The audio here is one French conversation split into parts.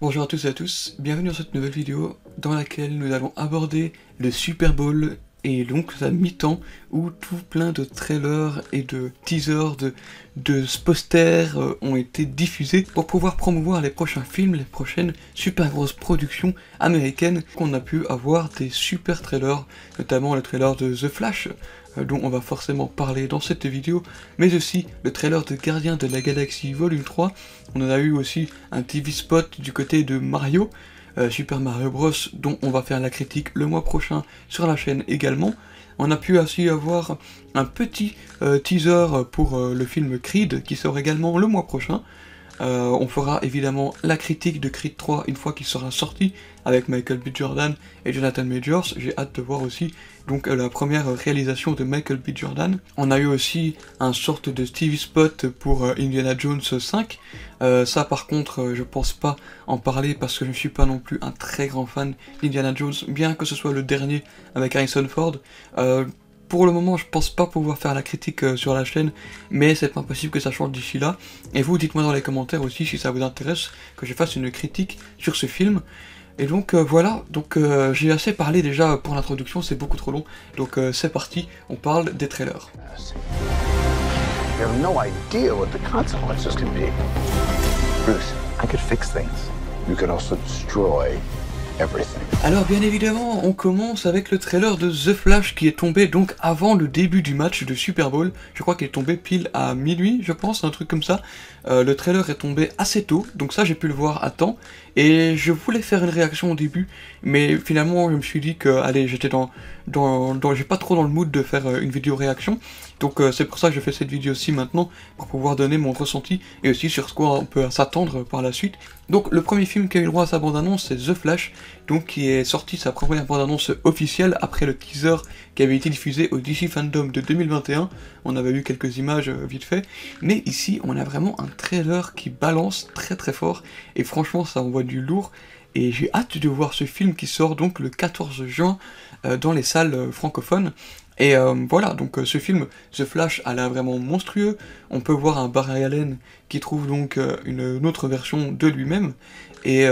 Bonjour à tous et à tous, bienvenue dans cette nouvelle vidéo dans laquelle nous allons aborder le Super Bowl et donc sa mi-temps où tout plein de trailers et de teasers, de posters ont été diffusés pour pouvoir promouvoir les prochains films, les prochaines super grosses productions américaines qu'on a pu avoir des super trailers, notamment le trailer de The Flash, dont on va forcément parler dans cette vidéo, mais aussi le trailer de Gardiens de la Galaxie Volume 3, on en a eu aussi un TV spot du côté de Mario, Super Mario Bros, dont on va faire la critique le mois prochain sur la chaîne également. On a pu aussi avoir un petit teaser pour le film Creed qui sort également le mois prochain. On fera évidemment la critique de Creed 3 une fois qu'il sera sorti avec Michael B. Jordan et Jonathan Majors. J'ai hâte de voir aussi donc la première réalisation de Michael B. Jordan. On a eu aussi un sorte de TV spot pour Indiana Jones 5. Ça par contre je pense pas en parler parce que je ne suis pas non plus un très grand fan d'Indiana Jones, bien que ce soit le dernier avec Harrison Ford. Pour le moment, je pense pas pouvoir faire la critique sur la chaîne, mais c'est pas possible que ça change d'ici là. Et vous, dites-moi dans les commentaires aussi si ça vous intéresse que je fasse une critique sur ce film. Et donc voilà, donc j'ai assez parlé déjà pour l'introduction, c'est beaucoup trop long. Donc c'est parti, on parle des trailers. You have no idea what the consequences can be. Bruce, I could fix things. You could also destroy everything. Alors bien évidemment, on commence avec le trailer de The Flash qui est tombé donc avant le début du match de Super Bowl. Je crois qu'il est tombé pile à minuit, je pense, un truc comme ça. Le trailer est tombé assez tôt, donc ça j'ai pu le voir à temps. Et je voulais faire une réaction au début, mais finalement je me suis dit que, allez, j'étais j'ai pas trop dans le mood de faire une vidéo réaction. Donc c'est pour ça que je fais cette vidéo-ci maintenant, pour pouvoir donner mon ressenti, et aussi sur ce quoi on peut s'attendre par la suite. Donc le premier film qui a eu le droit à sa bande-annonce, c'est The Flash, donc qui est sorti sa première bande-annonce officielle après le teaser qui avait été diffusé au DC Fandom de 2021. On avait eu quelques images vite fait, mais ici on a vraiment un trailer qui balance très très fort, et franchement ça envoie du lourd, et j'ai hâte de voir ce film qui sort donc le 14 juin dans les salles francophones. Et voilà, donc ce film, The Flash, a l'air vraiment monstrueux. On peut voir un Barry Allen qui trouve donc une autre version de lui-même, et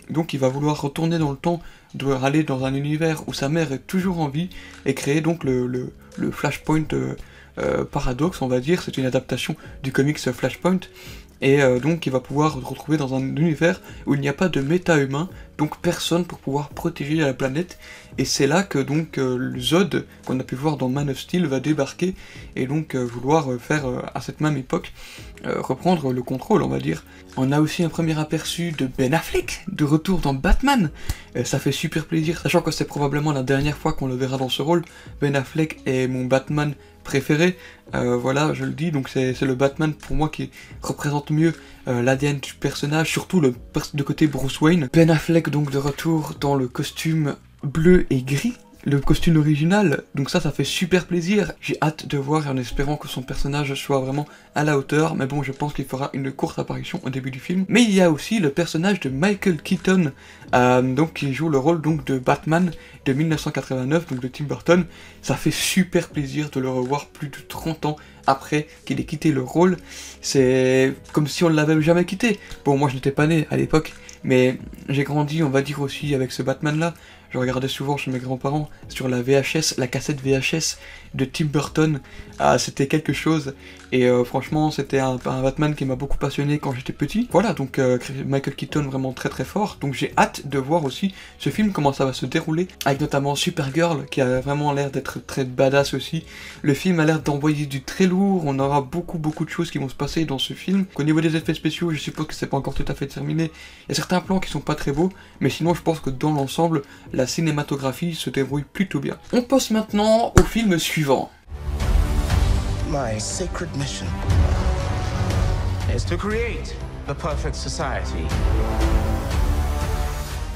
donc il va vouloir retourner dans le temps, doit aller dans un univers où sa mère est toujours en vie, et créer donc le Flashpoint Paradox, on va dire. C'est une adaptation du comics Flashpoint. Et donc il va pouvoir se retrouver dans un univers où il n'y a pas de méta-humain, donc personne pour pouvoir protéger la planète. Et c'est là que donc le Zod, qu'on a pu voir dans Man of Steel, va débarquer et donc vouloir faire à cette même époque reprendre le contrôle, on va dire. On a aussi un premier aperçu de Ben Affleck, de retour dans Batman. Ça fait super plaisir, sachant que c'est probablement la dernière fois qu'on le verra dans ce rôle. Ben Affleck est mon Batman préféré, voilà, je le dis, donc c'est le Batman pour moi qui représente mieux l'ADN du personnage, surtout le côté Bruce Wayne. Ben Affleck donc de retour dans le costume bleu et gris, le costume original, donc ça fait super plaisir. J'ai hâte de voir, en espérant que son personnage soit vraiment à la hauteur, mais bon, je pense qu'il fera une courte apparition au début du film. Mais il y a aussi le personnage de Michael Keaton, donc qui joue le rôle donc de Batman de 1989, donc de Tim Burton. Ça fait super plaisir de le revoir plus de 30 ans après qu'il ait quitté le rôle. C'est comme si on ne l'avait jamais quitté. Bon, moi je n'étais pas né à l'époque, mais j'ai grandi, on va dire, aussi avec ce Batman-là. Je regardais souvent chez mes grands-parents sur la VHS, la cassette VHS de Tim Burton. C'était quelque chose, et franchement c'était un Batman qui m'a beaucoup passionné quand j'étais petit. Voilà, donc Michael Keaton vraiment très très fort, donc j'ai hâte de voir aussi ce film, comment ça va se dérouler, avec notamment Supergirl qui a vraiment l'air d'être très badass aussi. Le film a l'air d'envoyer du très lourd, on aura beaucoup de choses qui vont se passer dans ce film. Au niveau des effets spéciaux, je suppose que c'est pas encore tout à fait terminé, il y a certains plans qui sont pas très beaux, mais sinon je pense que dans l'ensemble, la cinématographie se débrouille plutôt bien. On passe maintenant au film suivant. My sacred mission is to create the perfect society.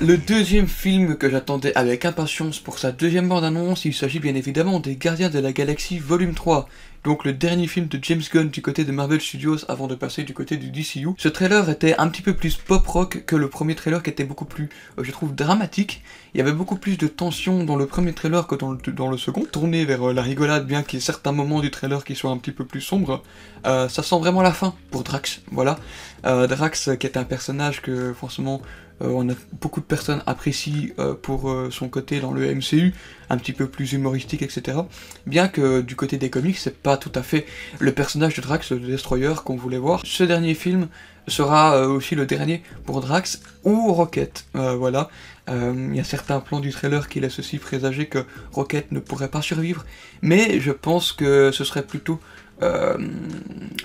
Le deuxième film que j'attendais avec impatience pour sa deuxième bande-annonce, il s'agit bien évidemment des Gardiens de la Galaxie Volume 3, donc le dernier film de James Gunn du côté de Marvel Studios avant de passer du côté du DCU. Ce trailer était un petit peu plus pop-rock que le premier trailer qui était beaucoup plus, je trouve, dramatique. Il y avait beaucoup plus de tension dans le premier trailer que dans le second, tourné vers la rigolade, bien qu'il y ait certains moments du trailer qui soient un petit peu plus sombres. Ça sent vraiment la fin pour Drax, voilà. Drax qui est un personnage que forcément on a beaucoup de personnes apprécient pour son côté dans le MCU, un petit peu plus humoristique, etc. Bien que du côté des comics, c'est pas tout à fait le personnage de Drax, le Destroyer, qu'on voulait voir. Ce dernier film sera aussi le dernier pour Drax ou Rocket, voilà. Il y a certains plans du trailer qui laissent aussi présager que Rocket ne pourrait pas survivre, mais je pense que ce serait plutôt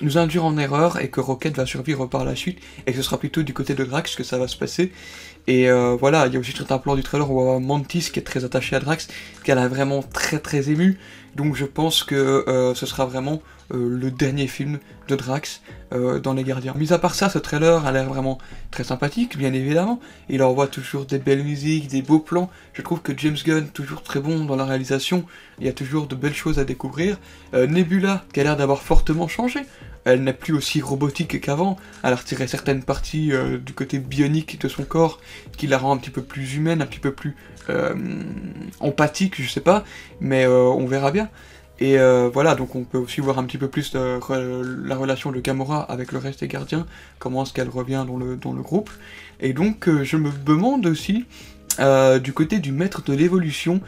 nous induire en erreur et que Rocket va survivre par la suite et que ce sera plutôt du côté de Drax que ça va se passer. Et voilà, il y a aussi tout un plan du trailer où on voit Mantis qui est très attaché à Drax, qu'elle a vraiment très ému, donc je pense que ce sera vraiment le dernier film de Drax dans Les Gardiens. Mis à part ça, ce trailer a l'air vraiment très sympathique, bien évidemment. Il envoie toujours des belles musiques, des beaux plans. Je trouve que James Gunn, toujours très bon dans la réalisation, il y a toujours de belles choses à découvrir. Nebula, qui a l'air d'avoir fortement changé. Elle n'est plus aussi robotique qu'avant, elle a retiré certaines parties du côté bionique de son corps, qui la rend un petit peu plus humaine, un petit peu plus empathique, je sais pas, mais on verra bien. Et voilà, donc on peut aussi voir un petit peu plus la relation de Gamora avec le reste des gardiens, comment est-ce qu'elle revient dans le groupe. Et donc je me demande aussi, du côté du maître de l'évolution,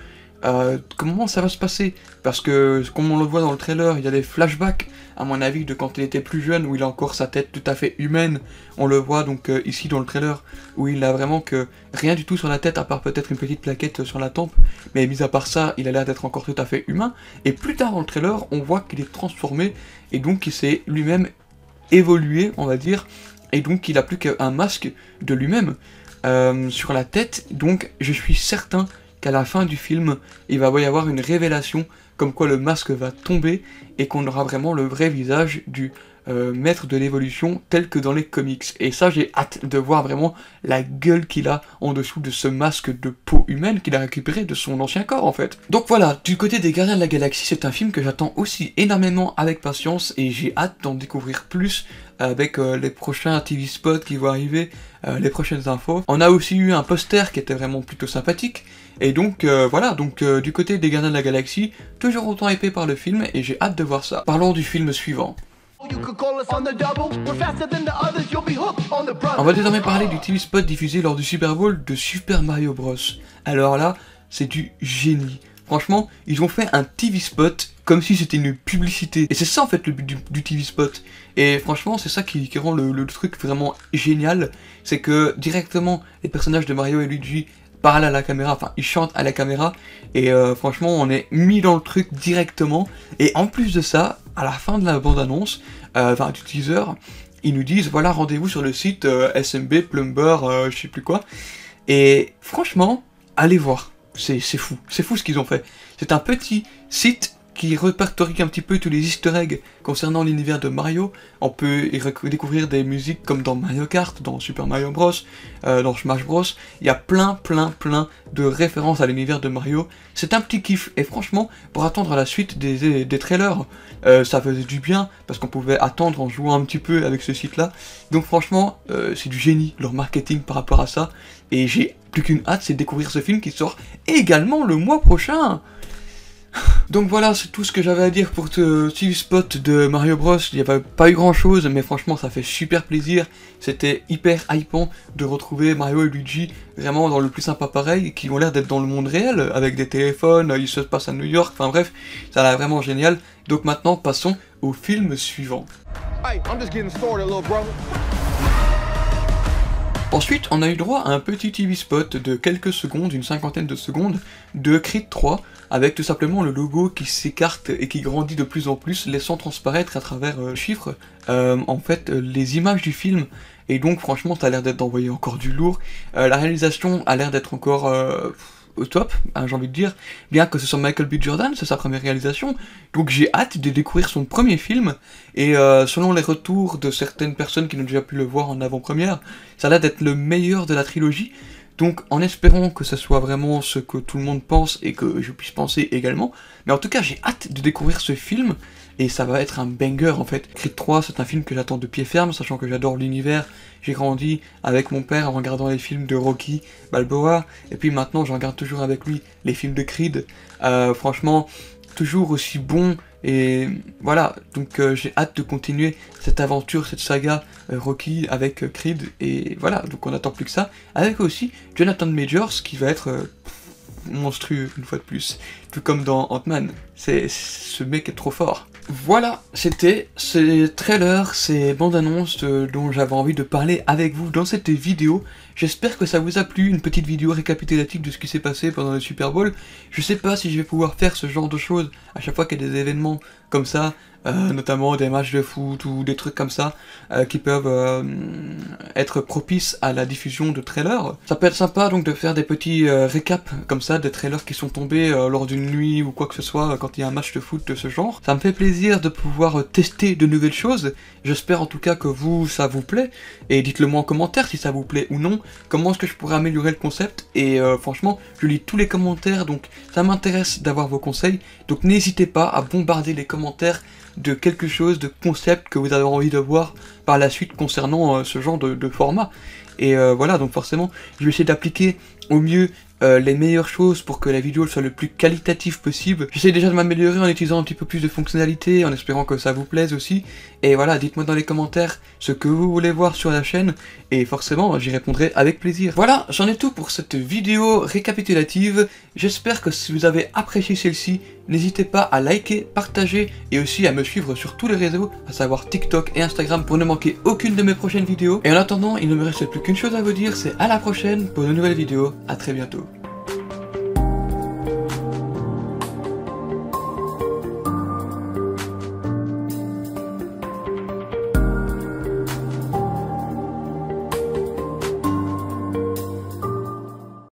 comment ça va se passer, parce que comme on le voit dans le trailer, il y a des flashbacks, à mon avis, de quand il était plus jeune, où il a encore sa tête tout à fait humaine. On le voit donc ici dans le trailer, où il a vraiment que rien du tout sur la tête, à part peut-être une petite plaquette sur la tempe, mais mis à part ça, il a l'air d'être encore tout à fait humain. Et plus tard dans le trailer, on voit qu'il est transformé, et donc il s'est lui-même évolué, on va dire, et donc il a plus qu'un masque de lui-même sur la tête. Donc je suis certain qu'à la fin du film, il va y avoir une révélation comme quoi le masque va tomber et qu'on aura vraiment le vrai visage du maître de l'évolution tel que dans les comics. Et ça, j'ai hâte de voir vraiment la gueule qu'il a en dessous de ce masque de peau humaine qu'il a récupéré de son ancien corps en fait. Donc voilà, du côté des Gardiens de la Galaxie, c'est un film que j'attends aussi énormément avec patience et j'ai hâte d'en découvrir plus avec les prochains TV spots qui vont arriver, les prochaines infos. On a aussi eu un poster qui était vraiment plutôt sympathique, et donc voilà, donc du côté des Gardiens de la Galaxie, toujours autant épais par le film, et j'ai hâte de voir ça. Parlons du film suivant. On va désormais parler du TV spot diffusé lors du Super Bowl de Super Mario Bros. Alors là, c'est du génie. Franchement, ils ont fait un TV spot comme si c'était une publicité. Et c'est ça en fait le but du TV spot. Et franchement, c'est ça qui rend le truc vraiment génial. C'est que directement, les personnages de Mario et Luigi parlent à la caméra, enfin ils chantent à la caméra. Et franchement, on est mis dans le truc directement. Et en plus de ça, à la fin de la bande-annonce, enfin du teaser, ils nous disent voilà, rendez-vous sur le site SMB, Plumber, je sais plus quoi. Et franchement, allez voir. C'est fou ce qu'ils ont fait. C'est un petit site qui répertorie un petit peu tous les easter eggs concernant l'univers de Mario. On peut y découvrir des musiques comme dans Mario Kart, dans Super Mario Bros, dans Smash Bros. Il y a plein de références à l'univers de Mario. C'est un petit kiff, et franchement, pour attendre la suite des trailers, ça faisait du bien, parce qu'on pouvait attendre en jouant un petit peu avec ce site-là. Donc franchement, c'est du génie, leur marketing par rapport à ça, et j'ai plus qu'une hâte, c'est de découvrir ce film qui sort également le mois prochain. Donc voilà, c'est tout ce que j'avais à dire pour ce TV spot de Mario Bros. Il n'y avait pas eu grand chose, mais franchement ça fait super plaisir. C'était hyper hypant de retrouver Mario et Luigi vraiment dans le plus sympa pareil, qui ont l'air d'être dans le monde réel, avec des téléphones, ils se passent à New York, enfin bref, ça a l'air vraiment génial. Donc maintenant passons au film suivant. Hey, I'm just getting started, little brother. Ensuite, on a eu droit à un petit TV spot de quelques secondes, une cinquantaine de secondes, de Creed 3, avec tout simplement le logo qui s'écarte et qui grandit de plus en plus, laissant transparaître à travers chiffres, en fait, les images du film. Et donc, franchement, ça a l'air d'être d'envoyer encore du lourd. La réalisation a l'air d'être encore au top, hein, j'ai envie de dire, bien que ce soit Michael B. Jordan, c'est sa première réalisation, donc j'ai hâte de découvrir son premier film, et selon les retours de certaines personnes qui n'ont déjà pu le voir en avant-première, ça a l'air d'être le meilleur de la trilogie, donc en espérant que ce soit vraiment ce que tout le monde pense, et que je puisse penser également, mais en tout cas j'ai hâte de découvrir ce film, et ça va être un banger en fait. Creed 3, c'est un film que j'attends de pied ferme, sachant que j'adore l'univers. J'ai grandi avec mon père en regardant les films de Rocky Balboa, et puis maintenant je regarde toujours avec lui les films de Creed. Franchement, toujours aussi bon. Et voilà, donc j'ai hâte de continuer cette aventure, cette saga Rocky avec Creed. Et voilà, donc on n'attend plus que ça. Avec aussi Jonathan Majors qui va être monstrueux une fois de plus. Tout comme dans Ant-Man. Ce mec est trop fort. Voilà, c'était ces trailers, ces bandes annonces dont j'avais envie de parler avec vous dans cette vidéo. J'espère que ça vous a plu, une petite vidéo récapitulative de ce qui s'est passé pendant le Super Bowl. Je sais pas si je vais pouvoir faire ce genre de choses à chaque fois qu'il y a des événements comme ça, notamment des matchs de foot ou des trucs comme ça, qui peuvent être propices à la diffusion de trailers. Ça peut être sympa donc de faire des petits récaps comme ça, des trailers qui sont tombés lors d'une nuit ou quoi que ce soit, quand il y a un match de foot de ce genre. Ça me fait plaisir de pouvoir tester de nouvelles choses. J'espère en tout cas que vous, ça vous plaît, et dites-le moi en commentaire si ça vous plaît ou non. Comment est-ce que je pourrais améliorer le concept, et franchement, je lis tous les commentaires, donc ça m'intéresse d'avoir vos conseils. Donc n'hésitez pas à bombarder les commentaires de quelque chose, de concept que vous avez envie de voir par la suite concernant ce genre de format. Et voilà, donc forcément, je vais essayer d'appliquer au mieux les meilleures choses pour que la vidéo soit le plus qualitative possible. J'essaie déjà de m'améliorer en utilisant un petit peu plus de fonctionnalités, en espérant que ça vous plaise aussi. Et voilà, dites-moi dans les commentaires ce que vous voulez voir sur la chaîne, et forcément, j'y répondrai avec plaisir. Voilà, j'en ai tout pour cette vidéo récapitulative. J'espère que si vous avez apprécié celle-ci, n'hésitez pas à liker, partager, et aussi à me suivre sur tous les réseaux, à savoir TikTok et Instagram, pour ne manquer aucune de mes prochaines vidéos. Et en attendant, il ne me reste plus qu'une chose à vous dire, c'est à la prochaine pour de nouvelles vidéos. À très bientôt.